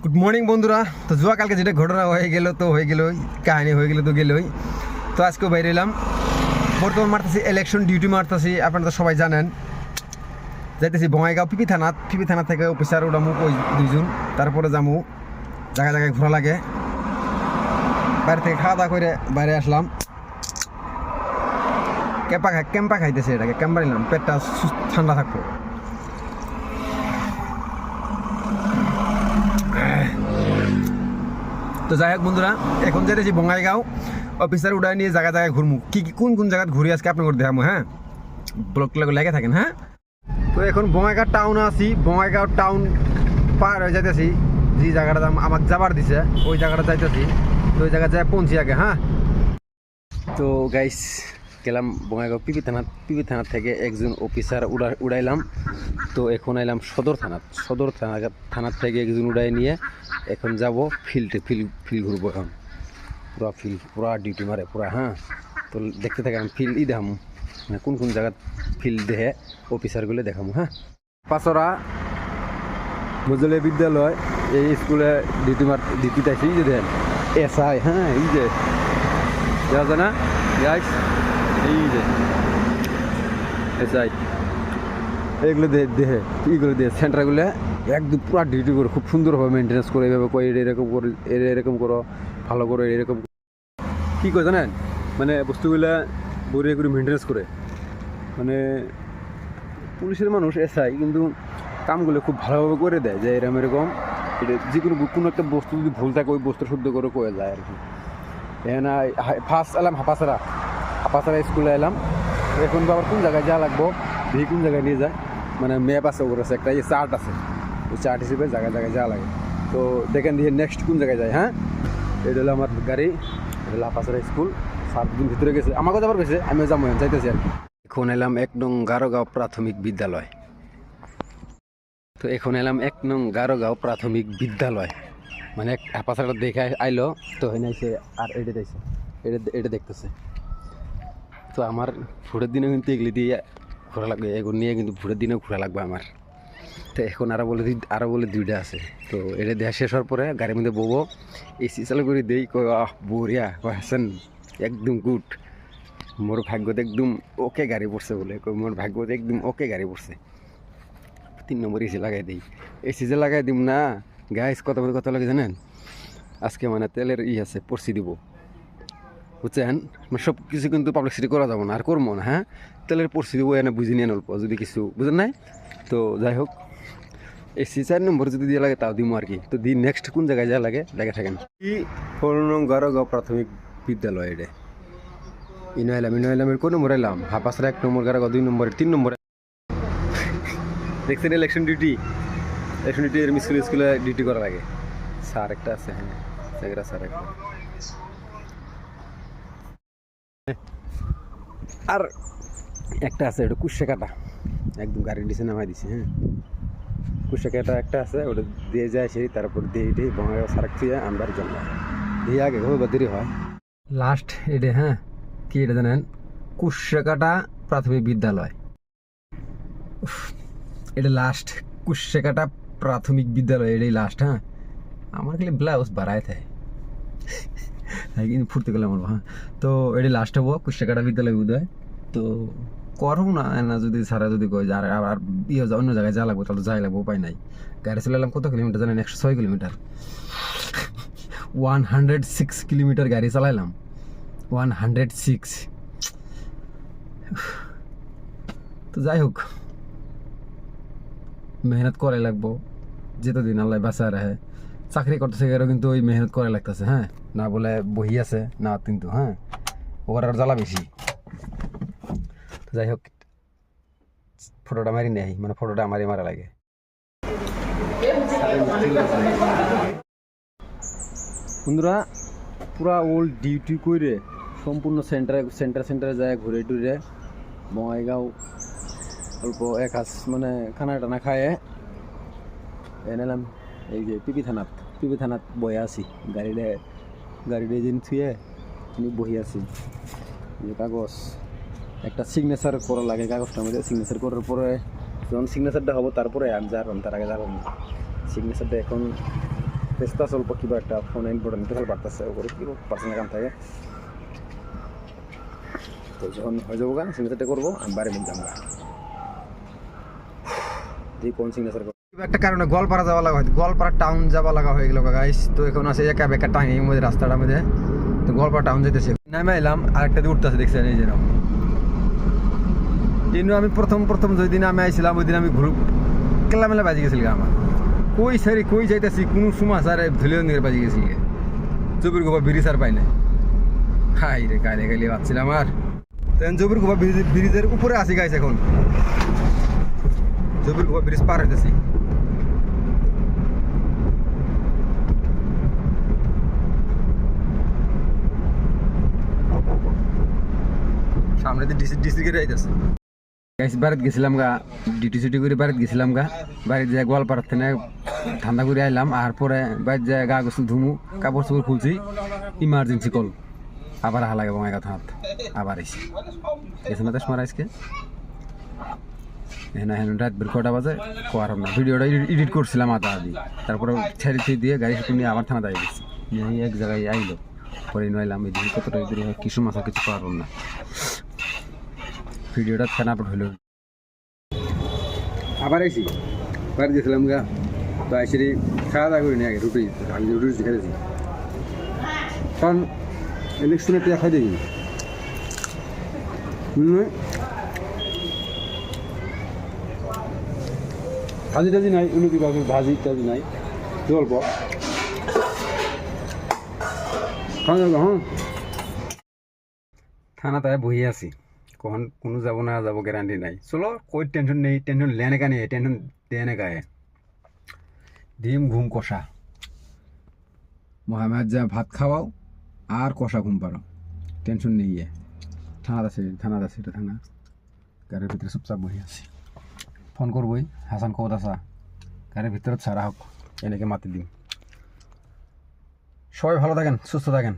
Good morning বন্ধুরা। তো জুয়া কালকে যেটা ঘটনা হয়ে গেল তো হয়ে গেল, কাহিনী হয়ে গেল তো গেলই। তো আজকেও বাইরে এলাম, বর্তমান মারতেছি ইলেকশন ডিউটি মারতেছি, আপনারা তো সবাই জানেন। যাইতেছি বঙ্গাইগাঁও পিপি থানা থেকে অফিসার উঠামু ওই দুইজন, তারপরে যামু জায়গায় জায়গায় ঘোরা লাগে। বাইরে থেকে খাওয়া দাওয়া করে বাইরে আসলাম, ক্যাম্পা খাইতেছে, এটাকে ক্যাম্পা নিলাম, পেটটা ঠান্ডা থাকবো। তো যাই হোক বন্ধুরা, এখন যেতেছি বঙ্গাইগাঁও, অফিসার উড়াই নিয়ে জায়গায় জায়গায় ঘুরমু। কোন জায়গায় ঘুরি আজকে আপনাকে দেখাবো, হ্যাঁ, ব্লগগুলো লেগে থাকেন। হ্যাঁ, তো এখন বঙ্গাইগাঁও টাউনে আছি, বঙ্গাইগাঁও টাউন পার হয়ে যাইতেছি। যে জায়গাটা আমাকে যাবার দিছে ওই জায়গাটা যাইতেছি, তো ওই জায়গায় যাই পৌঁছি আগে। হ্যাঁ, তো গাইস গেলাম বঙ্গাইগাঁও পিপি থানা থেকে একজন অফিসার উড়াইলাম। তো এখন আইলাম সদর থানার থেকে একজন উড়াই নিয়ে এখন যাব ফিল্ড ঘুরবো। এখন পুরা ডিউটি মারে পুরা। হ্যাঁ, তো দেখতে থাকি আমি ফিল্ড দেখাম, মানে কোন জায়গায় ফিল্ড দেখে অফিসারগুলো দেখামো। হ্যাঁ, পাঁচরা মজলে বিদ্যালয়, এই স্কুলে ডিউটি থাকছি যে দেখেন এসআই। হ্যাঁ, এই যে দেখা না গাইস, এই যে এসআই, এইগুলো দেখে এইগুলো দিয়ে সেন্টারগুলো একদম পুরো ডিউটি করে খুব সুন্দরভাবে মেনটেন্স করে, এইভাবে কই এরকম করো, ভালো করো, এরকম কী করে জানেন, মানে বস্তুগুলা বড়িয়ে করে মেনটেন্স করে। মানে পুলিশের মানুষ এসআই কিন্তু কামগুলো খুব ভালোভাবে করে দেয়, যে এরকম এটা কোনো একটা বস্তু যদি ভুল থাকে ওই বস্তু শুদ্ধ করে কয়ে যায় আর কি। এখানে ফার্স্ট এলাম হাপাসারা স্কুলে এলাম। এখন আবার কোন জায়গায় যাওয়া লাগবো, দেখি কোন জায়গায় নিয়ে যায়, মানে ম্যাপ আছে, ওর আছে একটা চার্ট আছে, ওই চার্ট হিসেবে জায়গায় যাওয়া লাগে। তো দেখেন দিয়ে নেক্সট কোন জায়গায় যায়। হ্যাঁ, এটা হলো আমার গাড়ি, এটা হলো হাপাসারা স্কুল। 7 দিন ভিতরে গেছে, আমাকেও যাবার গেছে, আমিও যাবো যাইতেছি আর কি। এখন এলাম 1 নং গারোগাঁও প্রাথমিক বিদ্যালয়। তো এখন এলাম 1 নং গারোগাঁও প্রাথমিক বিদ্যালয়, মানে হাপাসারা দেখে আইলো তো হয় নাইছে, আর এটা দেখতেছে। তো আমার ভোটের দিনেও কিন্তু এগুলি দিয়ে ঘোরা লাগবে, এগুলো নিয়ে কিন্তু ভোটের দিনেও ঘোরা লাগবে আমার। তো এখন আরও বলে 2টা আছে। তো এটা দেওয়া শেষ হওয়ার পরে গাড়ির মধ্যে বলবো, এসি চালু করে দেই, কয় বরিয়া, কয় হাসেন একদম গুড, মোর ভাগ্যতে একদম ওকে গাড়ি পড়ছে বলে, মোর ভাগ্যতে একদম ওকে গাড়ি পড়ছে। 3 নম্বর এসি লাগাই দিই। এসি যে লাগাই দিম না গাইস, কত লাগে জানেন, আজকে মানে তেলের আছে পড়ছি দিব, বুঝছেন। মানে সব কিছু কিন্তু পাবলিসিটি করা যাবো না, আর করবো না। হ্যাঁ, তেলের পড়ছি দিব, এনে বুঝি নিয়ে অল্প যদি কিছু বুঝেন নাই। তো যাই হোক, এসি 4 নম্বর যদি দিয়ে লাগে তাও দিব আর কি। তো নেক্সট কোন জায়গায় যা লাগে দেখে থাকেন। 4 নং গারোগাঁও প্রাথমিক বিদ্যালয়, এটা ইনআইলামের কোন নম্বর এলাম, হাপাসারা 1 নম্বর, গারোগাঁও 2 নম্বর, 3 নম্বরে দেখছেন ইলেকশন ডিউটি এর স্কুলে ডিউটি করা লাগে। স্যার একটা আছে, হ্যাঁ স্যার একটা, আর একটা আছে ওটা কুশে কাটা, একদম গাড়ির নিচে নামাই দিছে। হ্যাঁ, কুশে কাটা একটা আছে, ওটা দিয়ে যায় সেই, তারপর দিয়ে এটি বঙ্গাইগাঁও সারাক দিয়ে আমরা জন্য দিয়ে আগে বা দেরি হয় লাস্ট এটা। হ্যাঁ, কি এটা জানেন, কুশে কাটা প্রাথমিক বিদ্যালয়, এটা লাস্ট। কুশে কাটা প্রাথমিক বিদ্যালয় এটাই লাস্ট। হ্যাঁ, আমার খালি ব্লাউজ বাড়ায় থাকে, হ্যাঁ কিন্তু ফুর্তি করলাম বলবো। হ্যাঁ, তো এটি লাস্ট হবো কুশে কাটা বিদ্যালয় উদয়। তো করবো না যদি সারা যদি কয় আর অন্য জায়গায় যা লাগবো তাহলে যাই লাগবো, উপায় নাই। গাড়ি চলালাম কত কিলোমিটার জানেন, 106 কিলোমিটার, 106 কিলোমিটার গাড়ি চালাইলাম, 106। তো যাই হোক, মেহনত করে লাগবো, যেতদিন আল্লাহ বাঁচা রাখে। চাকরি করতেছে গেলেও কিন্তু ওই মেহনত করে লাগতেছে। হ্যাঁ, না বলে বহি আছে না কিন্তু। হ্যাঁ, ওর আর জ্বালা বেশি। যাই হোক, ফটোটা মারি নেই, মানে ফটোটা আমারই মারা লাগে। বন্ধুরা পুরা ওল্ড ডিউটি করে সম্পূর্ণ সেন্টারে যায় ঘুরে টুরে বঙ্গাইগাঁও অল্প এক হাস মানে খানা টানা খায় এনেলাম। এই যে পিপি থানাত বয়ে আছি, গাড়িটা যেন থুয়ে বহি আছি। কাগজ একটা সিগনেচার করা লাগে, কাগজটার মধ্যে সিগনেচার করার পরে যখন সিগনেচারটা হবো তারপরে আমি যাবেন, তার আগে যাবেন। সিগনেচারটা এখন চেষ্টা স্বল্প কিবা একটা ফোন ইম্পর্টেন্ট নিতে পারতেছে ওপরে কি পার্সোনাল কাম থাকে তো যখন হয়ে যাবো গান সিগনেচারটা করবো আমি বাড়ির মধ্যে আমরা দিয়ে কোন সিগনেচার করবো একটা কারণে গোয়ালপাড়া যাওয়া লাগা হয় গোয়ালপাড়া টাউন যাওয়া লাগা হয়ে গেল গাইস তো এখন আছে একা বেকা টাইম মধ্যে রাস্তাটার মধ্যে তো গোয়ালপাড়া টাউন যেতেছে নামে এলাম আরেকটা দিয়ে উঠতেছে দেখছেন এই যেন কিন্তু আমি প্রথম যেই দিন আমি আইছিলাম ওই দিন আমি গ্রুপ কেলামেলা বাজি গেছিল আমার কই যাইতেছি কোনো সময় স্যার ধুলিও নিয়ে বাজি গেছিল জবির গোবা ব্রিজ আর পাই না হাই রে কালে গালি ভাবছিলাম আর তখন জবির গোবা ব্রিজের উপরে আসি গাইস এখন জবির গোবা ব্রিজ পার হইতেছি সামনে তো ডিসি করে আইতেছে গাইস বাড়িতে গেছিলাম গা ডিউটি করে বাড়িতে গেছিলাম গা বাড়িতে যাই গোয়ালপাড়ার থেকে ঠান্ডা করে আইলাম আর পরে বাড়িতে যাই গা গোসল ধুমু কাপড় চোপড় খুলছি ইমার্জেন্সি কল আবার হালাগে বঙাই কথা হাত আবার এসে গেছে না দেশ মারা আজকে হ্যাঁ রাত বের কটা বাজে কোয়ার না ভিডিওটা এডিট করছিলাম আধা আদি তারপরে ছেড়ে দিয়ে গাড়ি সাথে নিয়ে আবার থানা দাঁড়িয়ে গেছি এক জায়গায় আইলো পরে নইলাম এই দিন কতটা কিছু মাথা কিছু পারব না ভিডিওটা থানা আপলোড হইল আবার আইসি বাড়ি গেছিলাম গা তো আইসি খাওয়া দাওয়া করি নি আগে রুটি আমি রুটি খেয়েছি কারণ ইলেকশনে টিয়া খাই দেখি ভাজি টাজি নাই উন্নতি বাবু ভাজি টাজি নাই অল্প হ্যাঁ থানাতে বহি আছি কখন কোনো যাব না যাব গ্যারান্টি নাই চলো কই টেনশন নেই টেনশন লেনে কা নেই টেনশন দেনে গায়ে ডিম ঘুম কষা মহামেদ যা ভাত খাওয়াও আর কষা ঘুম পারো টেনশন নেই থানাত আছে এটা থানা গাড়ির ভিতরে চুপচাপ বহি আছি ফোন করবই হাসান কত আসা গাড়ির ভিতরে ছাড়া হোক এনেকে মাতি দিম সবাই ভালো থাকেন সুস্থ থাকেন